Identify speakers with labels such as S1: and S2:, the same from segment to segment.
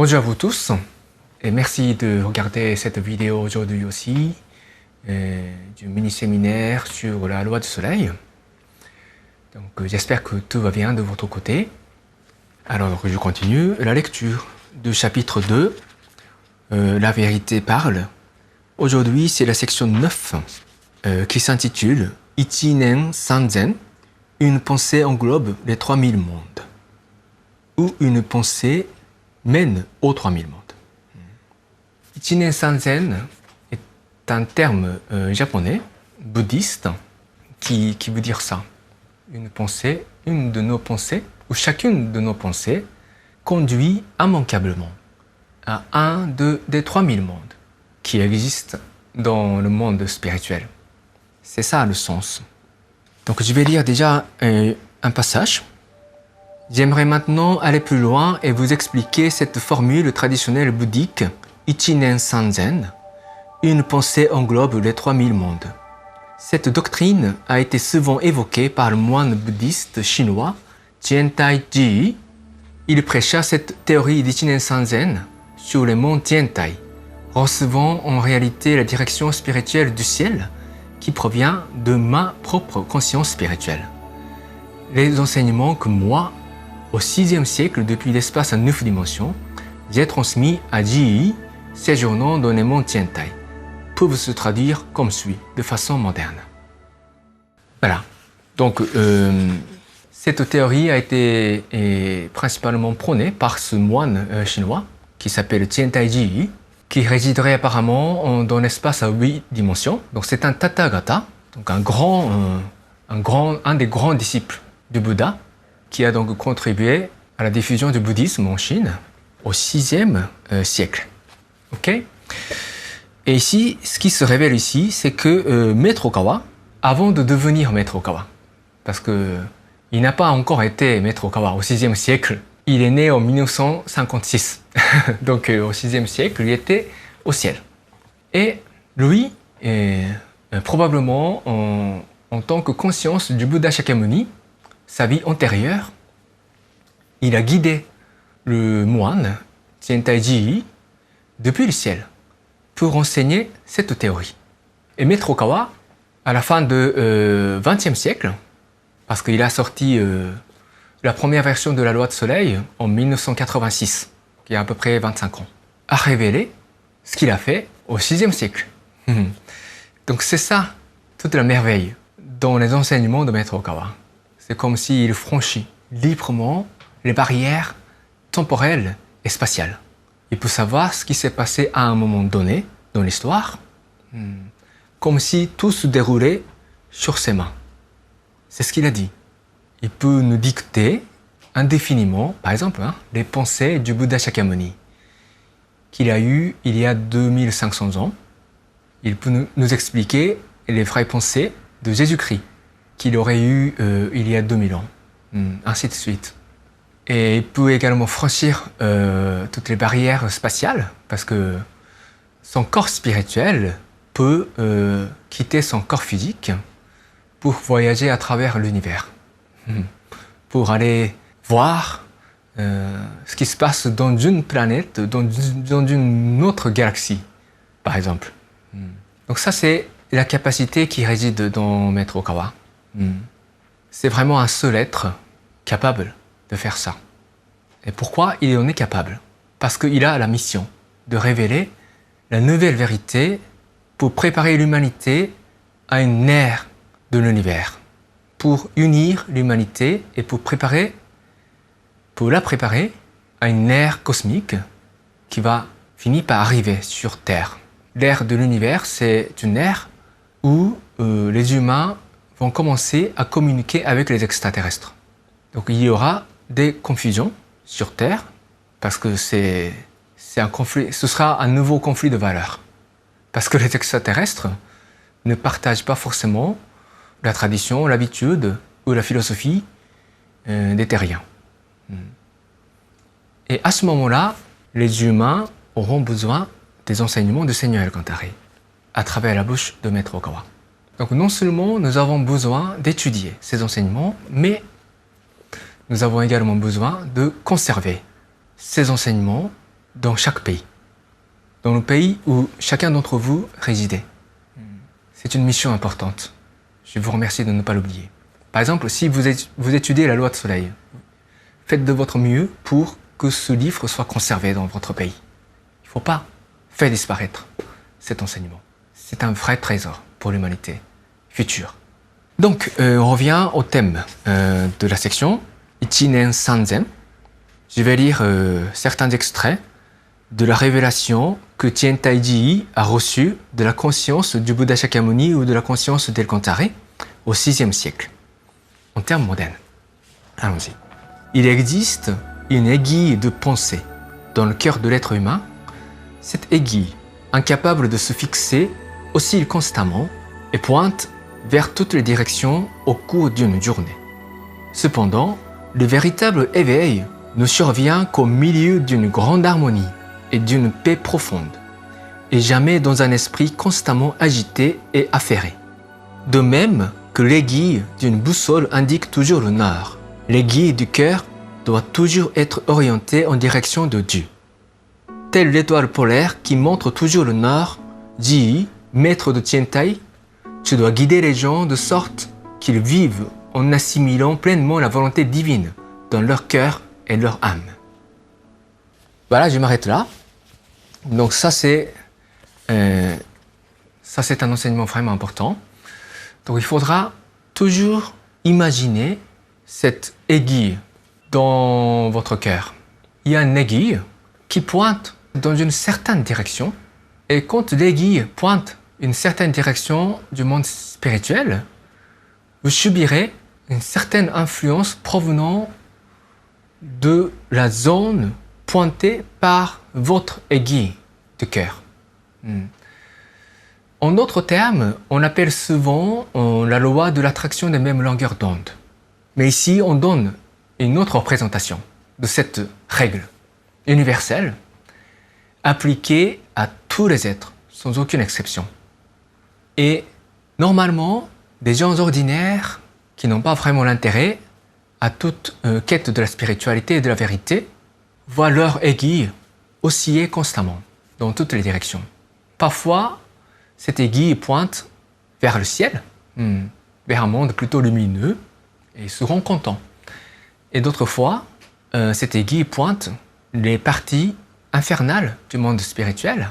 S1: Bonjour à vous tous et merci de regarder cette vidéo aujourd'hui aussi du mini-séminaire sur la loi du soleil. Donc j'espère que tout va bien de votre côté. Alors je continue la lecture du chapitre 2, La vérité parle. Aujourd'hui c'est la section 9 qui s'intitule Ichinen Sanzen, une pensée englobe les 3000 mondes. Ou une pensée mène aux 3000 mondes. Ichinen Sanzen est un terme japonais, bouddhiste, qui veut dire ça. Une pensée, une de nos pensées, ou chacune de nos pensées, conduit immanquablement à un des 3000 mondes qui existent dans le monde spirituel. C'est ça le sens. Donc je vais lire déjà un passage. J'aimerais maintenant aller plus loin et vous expliquer cette formule traditionnelle bouddhique Ichinen Sanzen, une pensée englobe les 3000 mondes. Cette doctrine a été souvent évoquée par le moine bouddhiste chinois Tiantai Ji. Il prêcha cette théorie d'Ichinen Sanzen sur les monts Tiantai, recevant en réalité la direction spirituelle du ciel qui provient de ma propre conscience spirituelle. Les enseignements que moi, au 6e siècle, depuis l'espace à 9 dimensions, j'ai transmis à Ji, séjournant dans les monts Tiantai, peuvent se traduire comme suit, de façon moderne. Voilà. Donc, cette théorie a été principalement prônée par ce moine chinois qui s'appelle Tiantai Ji, qui résiderait apparemment dans l'espace à 8 dimensions. Donc, c'est un Tathagata, donc un des grands disciples du Bouddha, qui a donc contribué à la diffusion du bouddhisme en Chine au 6e siècle. Ok? Et ici, ce qui se révèle ici, c'est que Maître Okawa, avant de devenir Maître Okawa, parce qu'il n'a pas encore été Maître Okawa au 6e siècle, il est né en 1956. Donc au 6e siècle, il était au ciel. Et lui, probablement en tant que conscience du Bouddha Shakyamuni, sa vie antérieure, il a guidé le moine Tiantai Ji depuis le ciel pour enseigner cette théorie. Et Maître Okawa, à la fin du XXe siècle, parce qu'il a sorti la première version de la loi de soleil en 1986, qui a à peu près 25 ans, a révélé ce qu'il a fait au 6e siècle. Donc c'est ça, toute la merveille dans les enseignements de Maître Okawa. C'est comme s'il franchit librement les barrières temporelles et spatiales. Il peut savoir ce qui s'est passé à un moment donné dans l'histoire, comme si tout se déroulait sur ses mains. C'est ce qu'il a dit. Il peut nous dicter indéfiniment, par exemple, les pensées du Bouddha Shakyamuni, qu'il a eues il y a 2500 ans. Il peut nous expliquer les vraies pensées de Jésus-Christ, qu'il aurait eu il y a 2000 ans, ainsi de suite. Et il peut également franchir toutes les barrières spatiales, parce que son corps spirituel peut quitter son corps physique pour voyager à travers l'univers, pour aller voir ce qui se passe dans une planète, dans une autre galaxie, par exemple. Donc ça, c'est la capacité qui réside dans Maître Okawa. C'est vraiment un seul être capable de faire ça. Et pourquoi il en est capable? Parce qu'il a la mission de révéler la nouvelle vérité pour préparer l'humanité à une ère de l'univers, pour unir l'humanité et pour la préparer à une ère cosmique qui va finir par arriver sur Terre. L'ère de l'univers, c'est une ère où les humains vont commencer à communiquer avec les extraterrestres. Donc il y aura des confusions sur Terre, parce que c'est un conflit, ce sera un nouveau conflit de valeurs. Parce que les extraterrestres ne partagent pas forcément la tradition, l'habitude ou la philosophie des terriens. Et à ce moment-là, les humains auront besoin des enseignements du Seigneur Elkantaré, à travers la bouche de Maître Okawa. Donc non seulement nous avons besoin d'étudier ces enseignements, mais nous avons également besoin de conserver ces enseignements dans chaque pays, dans le pays où chacun d'entre vous résidez. C'est une mission importante. Je vous remercie de ne pas l'oublier. Par exemple, si vous étudiez la loi de soleil, faites de votre mieux pour que ce livre soit conservé dans votre pays. Il ne faut pas faire disparaître cet enseignement. C'est un vrai trésor pour l'humanité future. Donc, on revient au thème de la section Ichinen Sanzen. Je vais lire certains extraits de la révélation que Tiantai-ji a reçue de la conscience du Bouddha Shakyamuni ou de la conscience d'El-Kantare au VIe siècle, en termes modernes. Allons-y. Il existe une aiguille de pensée dans le cœur de l'être humain. Cette aiguille, incapable de se fixer, oscille constamment et pointe vers toutes les directions au cours d'une journée. Cependant, le véritable éveil ne survient qu'au milieu d'une grande harmonie et d'une paix profonde, et jamais dans un esprit constamment agité et affairé. De même que l'aiguille d'une boussole indique toujours le nord, l'aiguille du cœur doit toujours être orientée en direction de Dieu. Telle l'étoile polaire qui montre toujours le nord, Ji, maître de Tiantai, tu dois guider les gens de sorte qu'ils vivent en assimilant pleinement la volonté divine dans leur cœur et leur âme. Voilà, je m'arrête là. Donc ça c'est un enseignement vraiment important. Donc il faudra toujours imaginer cette aiguille dans votre cœur. Il y a une aiguille qui pointe dans une certaine direction, et quand l'aiguille pointe une certaine direction du monde spirituel, vous subirez une certaine influence provenant de la zone pointée par votre aiguille de cœur. En d'autres termes, on appelle souvent la loi de l'attraction des mêmes longueurs d'onde. Mais ici, on donne une autre représentation de cette règle universelle appliquée à tous les êtres, sans aucune exception. Et normalement, des gens ordinaires qui n'ont pas vraiment l'intérêt à toute quête de la spiritualité et de la vérité voient leur aiguille osciller constamment dans toutes les directions. Parfois, cette aiguille pointe vers le ciel, vers un monde plutôt lumineux, et se rend content. Et d'autres fois, cette aiguille pointe les parties infernales du monde spirituel,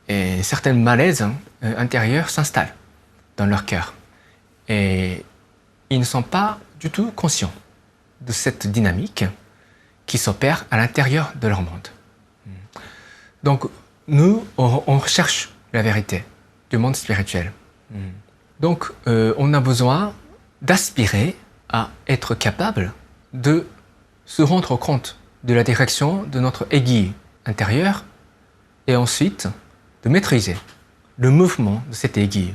S1: et certains malaises intérieurs s'installent dans leur cœur. Et ils ne sont pas du tout conscients de cette dynamique qui s'opère à l'intérieur de leur monde. Donc, nous, on recherche la vérité du monde spirituel. Donc, on a besoin d'aspirer à être capable de se rendre compte de la direction de notre aiguille intérieure et ensuite de maîtriser le mouvement de cette aiguille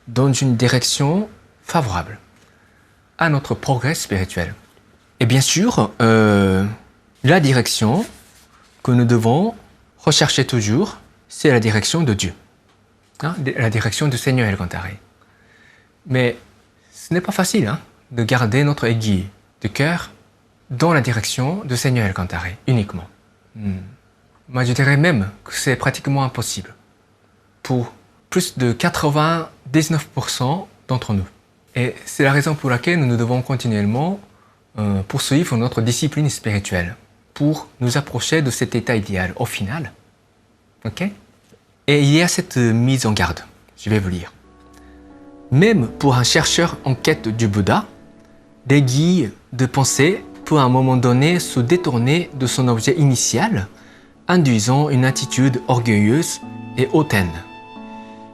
S1: dans une direction favorable à notre progrès spirituel. Et bien sûr, la direction que nous devons rechercher toujours, c'est la direction de Dieu, la direction du Seigneur El-Kantare. Mais ce n'est pas facile de garder notre aiguille du cœur dans la direction du Seigneur El-Kantare uniquement. Moi, je dirais même que c'est pratiquement impossible pour plus de 99% d'entre nous. Et c'est la raison pour laquelle nous devons continuellement poursuivre notre discipline spirituelle pour nous approcher de cet état idéal au final. Ok? Et il y a cette mise en garde, je vais vous lire. Même pour un chercheur en quête du Bouddha, l'aiguille de pensée peut à un moment donné se détourner de son objet initial, induisant une attitude orgueilleuse et hautaine.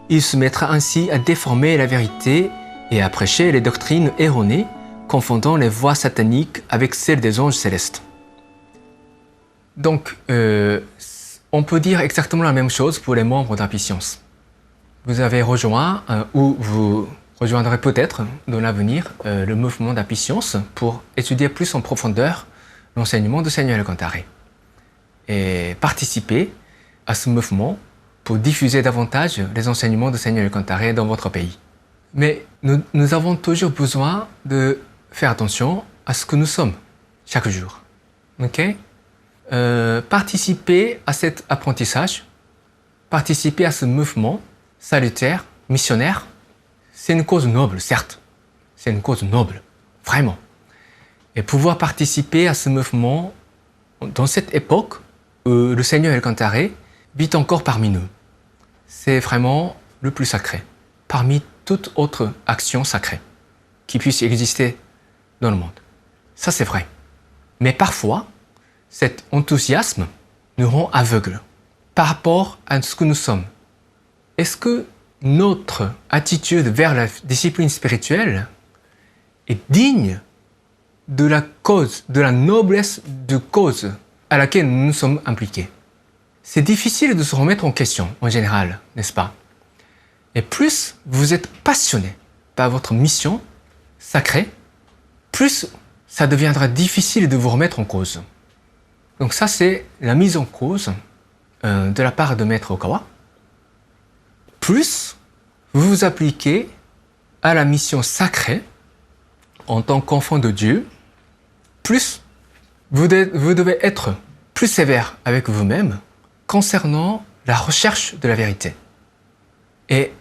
S1: Il se mettra ainsi à déformer la vérité et à prêcher les doctrines erronées, confondant les voix sataniques avec celles des anges célestes. Donc, on peut dire exactement la même chose pour les membres d'Happy Science. Vous avez rejoint, ou vous rejoindrez peut-être dans l'avenir, le mouvement d'Happy Science pour étudier plus en profondeur l'enseignement du Seigneur El-Kantare et participer à ce mouvement pour diffuser davantage les enseignements du Seigneur El-Kantare dans votre pays. Mais nous avons toujours besoin de faire attention à ce que nous sommes chaque jour. Ok? participer à cet apprentissage, participer à ce mouvement salutaire, missionnaire, c'est une cause noble, certes. C'est une cause noble, vraiment. Et pouvoir participer à ce mouvement dans cette époque où le Seigneur El Kantaré vit encore parmi nous, c'est vraiment le plus sacré, parmi toute autre action sacrée qui puisse exister dans le monde. Ça, c'est vrai. Mais parfois, cet enthousiasme nous rend aveugles par rapport à ce que nous sommes. Est-ce que notre attitude vers la discipline spirituelle est digne de la cause, de la noblesse de cause à laquelle nous nous sommes impliqués? C'est difficile de se remettre en question, en général, n'est-ce pas? Et plus vous êtes passionné par votre mission sacrée, plus ça deviendra difficile de vous remettre en cause. Donc ça, c'est la mise en cause de la part de Maître Okawa. Plus vous vous appliquez à la mission sacrée en tant qu'enfant de Dieu, plus vous devez être plus sévère avec vous-même concernant la recherche de la vérité. Et,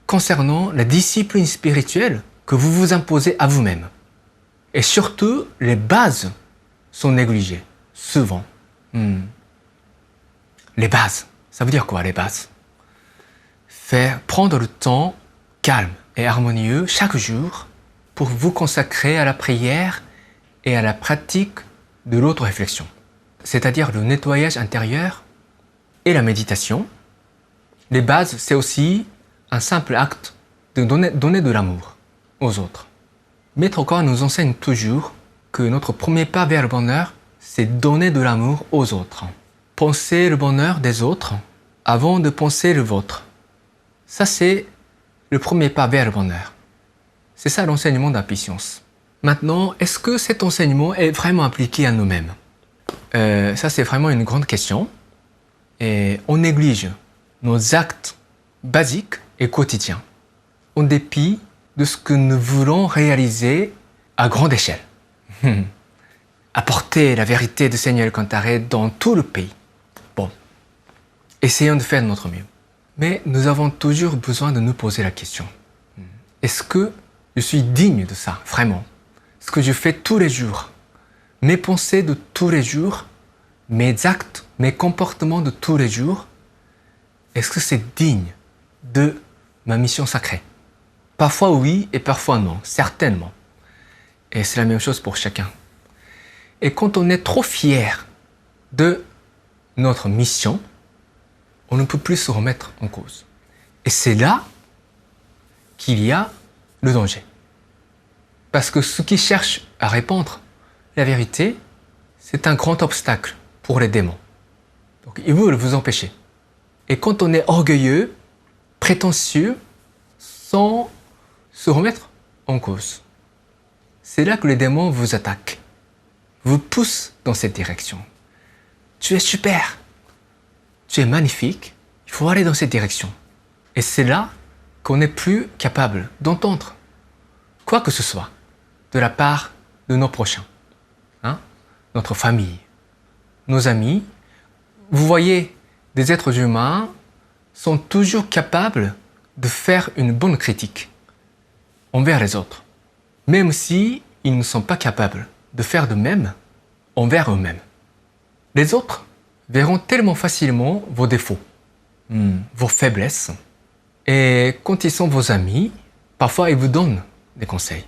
S1: concernant la discipline spirituelle que vous vous imposez à vous-même. Et surtout, les bases sont négligées, souvent. Les bases, ça veut dire quoi, les bases? Prendre le temps calme et harmonieux chaque jour pour vous consacrer à la prière et à la pratique de l'auto-réflexion, c'est-à-dire le nettoyage intérieur et la méditation. Les bases, c'est aussi un simple acte de donner de l'amour aux autres. Maître Okawa nous enseigne toujours que notre premier pas vers le bonheur, c'est donner de l'amour aux autres. Penser le bonheur des autres avant de penser le vôtre. Ça, c'est le premier pas vers le bonheur. C'est ça l'enseignement d'Apicience. Maintenant, est-ce que cet enseignement est vraiment appliqué à nous-mêmes? Ça, c'est vraiment une grande question. Et on néglige nos actes basiques et quotidiens, en dépit de ce que nous voulons réaliser à grande échelle. Apporter la vérité du Seigneur El Kantaré dans tout le pays. Bon, essayons de faire de notre mieux. Mais nous avons toujours besoin de nous poser la question. Est-ce que je suis digne de ça, vraiment? Ce que je fais tous les jours, mes pensées de tous les jours, mes actes, mes comportements de tous les jours, est-ce que c'est digne de ma mission sacrée? Parfois oui et parfois non, certainement. Et c'est la même chose pour chacun. Et quand on est trop fier de notre mission, on ne peut plus se remettre en cause. Et c'est là qu'il y a le danger. Parce que ceux qui cherchent à répandre la vérité, c'est un grand obstacle pour les démons. Donc ils veulent vous empêcher. Et quand on est orgueilleux, prétentieux, sans se remettre en cause, c'est là que les démons vous attaquent, vous poussent dans cette direction. Tu es super, tu es magnifique, il faut aller dans cette direction. Et c'est là qu'on n'est plus capable d'entendre quoi que ce soit de la part de nos prochains, notre famille, nos amis. Vous voyez, des êtres humains sont toujours capables de faire une bonne critique envers les autres, même si ils ne sont pas capables de faire de même envers eux-mêmes. Les autres verront tellement facilement vos défauts, vos faiblesses, et quand ils sont vos amis, parfois ils vous donnent des conseils.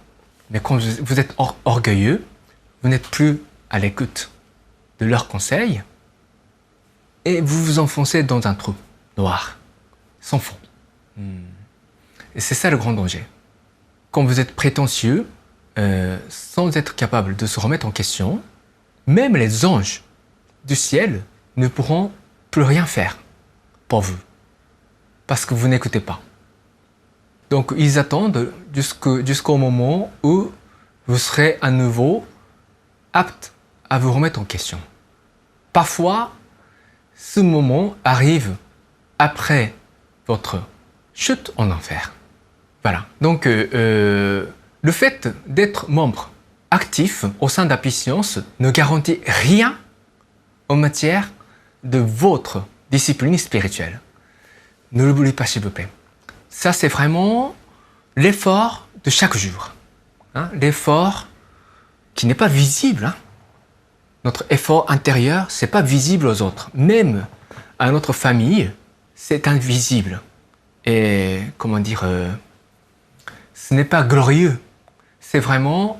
S1: Mais quand vous êtes orgueilleux, vous n'êtes plus à l'écoute de leurs conseils et vous vous enfoncez dans un trou noir, sans fond. Et c'est ça le grand danger. Quand vous êtes prétentieux, sans être capable de se remettre en question, même les anges du ciel ne pourront plus rien faire pour vous, parce que vous n'écoutez pas. Donc ils attendent jusqu'au moment où vous serez à nouveau apte à vous remettre en question. Parfois, ce moment arrive après votre chute en enfer. Voilà. Donc le fait d'être membre actif au sein d'Happy Science ne garantit rien en matière de votre discipline spirituelle. Ne l'oubliez pas, s'il vous plaît. Ça, c'est vraiment l'effort de chaque jour. Hein? L'effort qui n'est pas visible. Hein? Notre effort intérieur, ce n'est pas visible aux autres. Même à notre famille, c'est invisible. Et, comment dire, ce n'est pas glorieux. C'est vraiment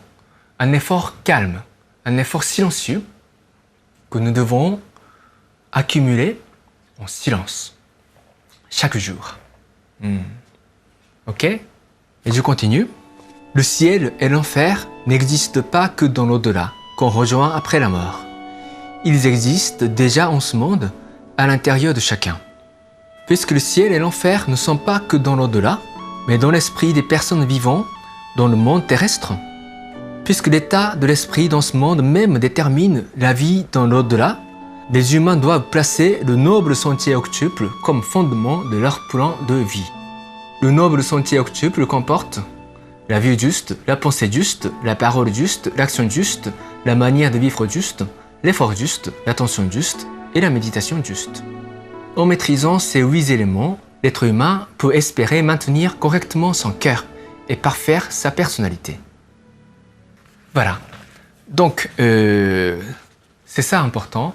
S1: un effort calme, un effort silencieux que nous devons accumuler en silence, chaque jour. Ok? Et je continue. Le ciel et l'enfer n'existent pas que dans l'au-delà, qu'on rejoint après la mort. Ils existent déjà en ce monde, à l'intérieur de chacun. Puisque le ciel et l'enfer ne sont pas que dans l'au-delà, mais dans l'esprit des personnes vivant dans le monde terrestre. Puisque l'état de l'esprit dans ce monde même détermine la vie dans l'au-delà, les humains doivent placer le noble sentier octuple comme fondement de leur plan de vie. Le noble sentier octuple comporte la vie juste, la pensée juste, la parole juste, l'action juste, la manière de vivre juste, l'effort juste, l'attention juste et la méditation juste. En maîtrisant ces 8 éléments, l'être humain peut espérer maintenir correctement son cœur et parfaire sa personnalité. Voilà. Donc, c'est ça important.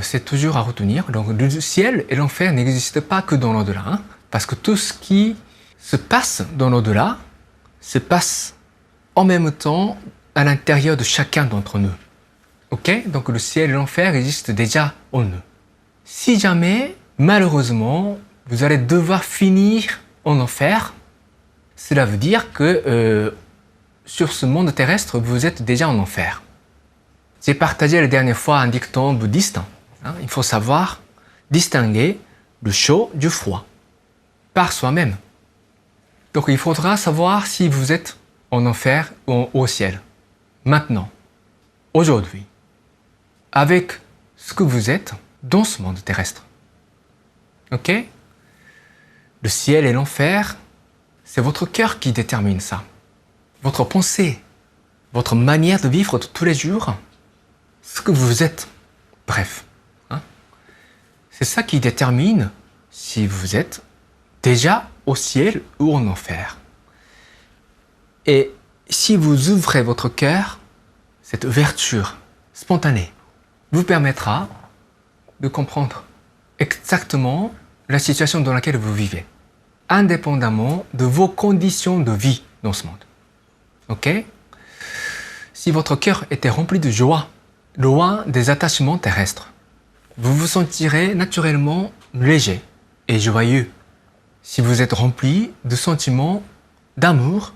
S1: C'est toujours à retenir. Donc, le ciel et l'enfer n'existent pas que dans l'au-delà. Hein, parce que tout ce qui se passe dans l'au-delà se passe en même temps à l'intérieur de chacun d'entre nous. Ok? Donc, le ciel et l'enfer existent déjà en nous. Si jamais, malheureusement, vous allez devoir finir en enfer, cela veut dire que sur ce monde terrestre, vous êtes déjà en enfer. J'ai partagé la dernière fois un dicton bouddhiste. Hein, il faut savoir distinguer le chaud du froid par soi-même. Donc il faudra savoir si vous êtes en enfer ou au ciel. Maintenant, aujourd'hui, avec ce que vous êtes dans ce monde terrestre. Ok? Le ciel et l'enfer, c'est votre cœur qui détermine ça. Votre pensée, votre manière de vivre de tous les jours, ce que vous êtes. Bref. Hein? C'est ça qui détermine si vous êtes déjà au ciel ou en enfer. Et si vous ouvrez votre cœur, cette ouverture spontanée vous permettra de comprendre exactement la situation dans laquelle vous vivez, indépendamment de vos conditions de vie dans ce monde. Ok? Si votre cœur était rempli de joie, loin des attachements terrestres, vous vous sentirez naturellement léger et joyeux. Si vous êtes rempli de sentiments d'amour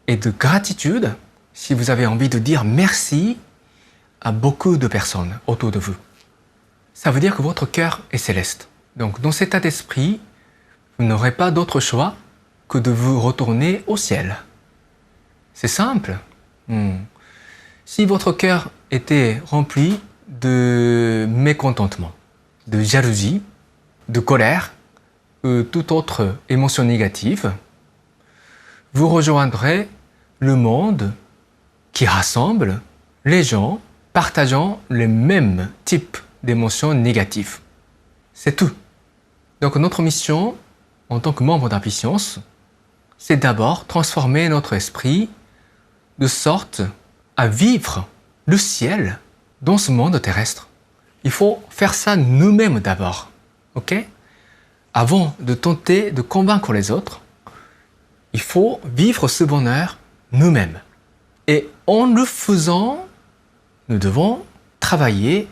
S1: et de gratitude, si vous avez envie de dire merci à beaucoup de personnes autour de vous, ça veut dire que votre cœur est céleste. Donc, dans cet état d'esprit, vous n'aurez pas d'autre choix que de vous retourner au ciel. C'est simple. Si votre cœur était rempli de mécontentement, de jalousie, de colère, ou toute autre émotion négative, vous rejoindrez le monde qui rassemble les gens partageant le même type d'émotions négatives. C'est tout. Donc notre mission, en tant que membre d'Happy Science, c'est d'abord transformer notre esprit de sorte à vivre le ciel dans ce monde terrestre. Il faut faire ça nous-mêmes d'abord, ok? Avant de tenter de convaincre les autres, il faut vivre ce bonheur nous-mêmes. Et en le faisant, nous devons travailler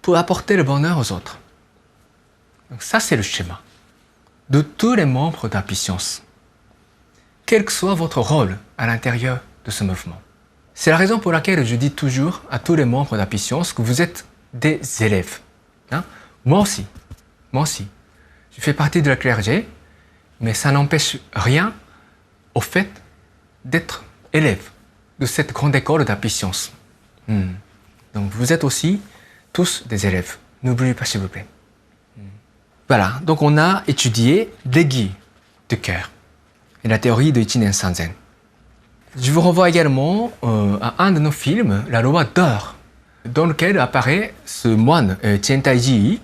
S1: pour apporter le bonheur aux autres. Donc ça, c'est le schéma de tous les membres d'Happy Science, quel que soit votre rôle à l'intérieur de ce mouvement. C'est la raison pour laquelle je dis toujours à tous les membres d'Happy Science que vous êtes des élèves. Hein? Moi aussi. Je fais partie de la clergé, mais ça n'empêche rien au fait d'être élève de cette grande école d'Happy Science. Donc vous êtes aussi tous des élèves. N'oubliez pas, s'il vous plaît. Voilà, donc on a étudié les guides du cœur et la théorie de Ichinen Sanzen. Je vous renvoie également à un de nos films, La Loi d'Or, dans lequel apparaît ce moine Tian Taiji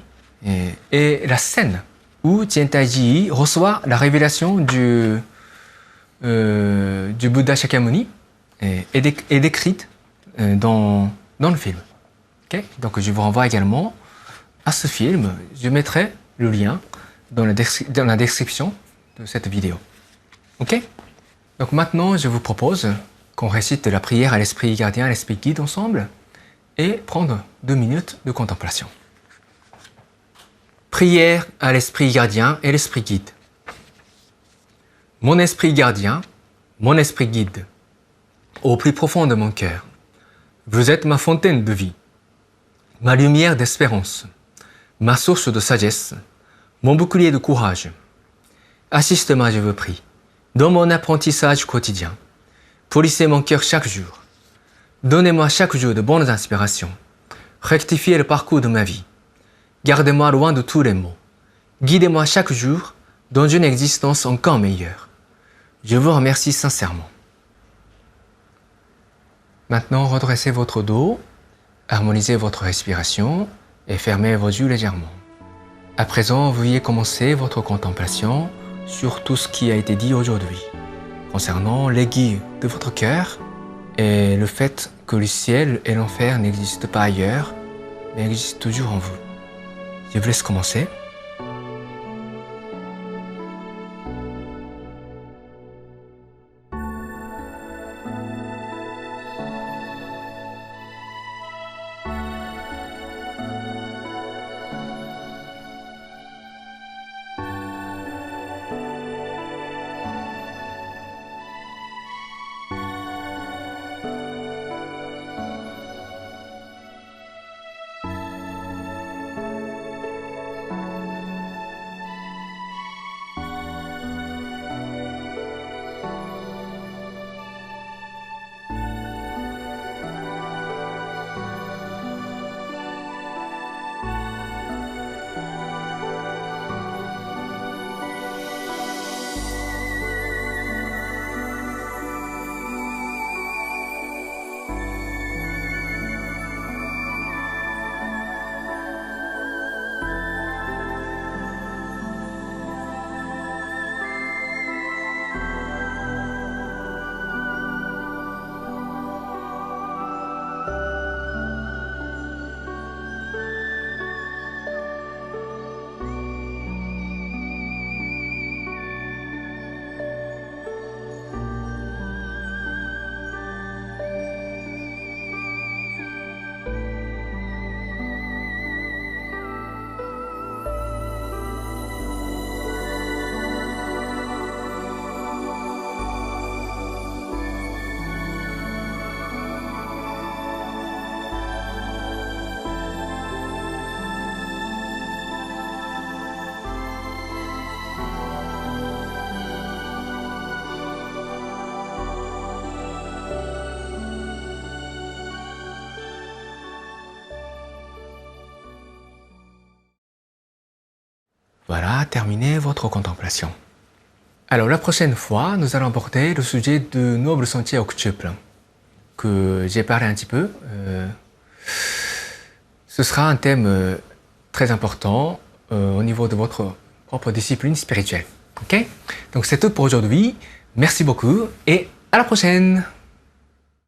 S1: et la scène où Tian Taiji reçoit la révélation du Bouddha Shakyamuni est décrite dans le film. Okay? Donc je vous renvoie également à ce film. Je mettrai le lien dans la description de cette vidéo. Ok? Donc maintenant, je vous propose qu'on récite la prière à l'esprit gardien, à l'esprit guide ensemble et prendre 2 minutes de contemplation. Prière à l'esprit gardien et l'esprit guide. Mon esprit gardien, mon esprit guide, au plus profond de mon cœur, vous êtes ma fontaine de vie, ma lumière d'espérance, ma source de sagesse, mon bouclier de courage. Assiste-moi, je vous prie, dans mon apprentissage quotidien. Polissez mon cœur chaque jour. Donnez-moi chaque jour de bonnes inspirations. Rectifiez le parcours de ma vie. Gardez-moi loin de tous les maux. Guidez-moi chaque jour dans une existence encore meilleure. Je vous remercie sincèrement. Maintenant, redressez votre dos, harmonisez votre respiration et fermez vos yeux légèrement. À présent, veuillez commencer votre contemplation sur tout ce qui a été dit aujourd'hui, concernant l'aiguille de votre cœur et le fait que le ciel et l'enfer n'existent pas ailleurs, mais existent toujours en vous. Je vous laisse commencer. Voilà, terminez votre contemplation. Alors la prochaine fois, nous allons aborder le sujet du noble sentier octuple, que j'ai parlé un petit peu. Ce sera un thème très important au niveau de votre propre discipline spirituelle. Ok? Donc c'est tout pour aujourd'hui. Merci beaucoup et à la prochaine!